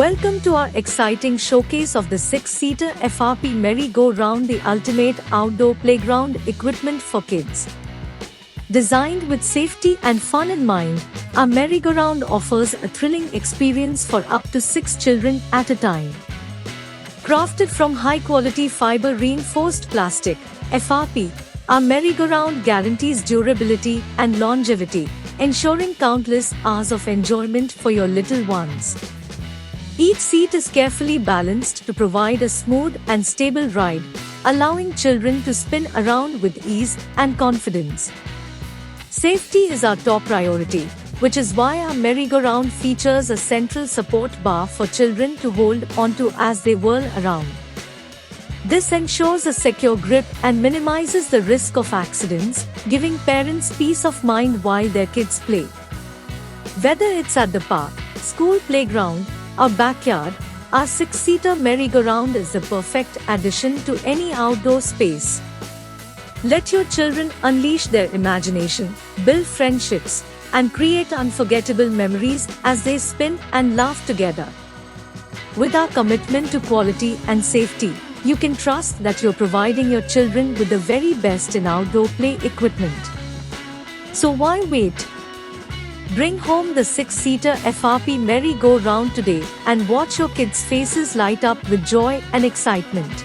Welcome to our exciting showcase of the 6-seater FRP merry-go-round, the ultimate outdoor playground equipment for kids. Designed with safety and fun in mind, our merry-go-round offers a thrilling experience for up to 6 children at a time. Crafted from high-quality fiber-reinforced plastic, FRP, our merry-go-round guarantees durability and longevity, ensuring countless hours of enjoyment for your little ones. Each seat is carefully balanced to provide a smooth and stable ride, allowing children to spin around with ease and confidence. Safety is our top priority, which is why our merry-go-round features a central support bar for children to hold onto as they whirl around. This ensures a secure grip and minimizes the risk of accidents, giving parents peace of mind while their kids play. Whether it's at the park, school playground, or backyard, our 6-seater merry-go-round is the perfect addition to any outdoor space. Let your children unleash their imagination, build friendships, and create unforgettable memories as they spin and laugh together. With our commitment to quality and safety, you can trust that you're providing your children with the very best in outdoor play equipment. So why wait? Bring home the 6-seater FRP merry-go-round today and watch your kids' faces light up with joy and excitement.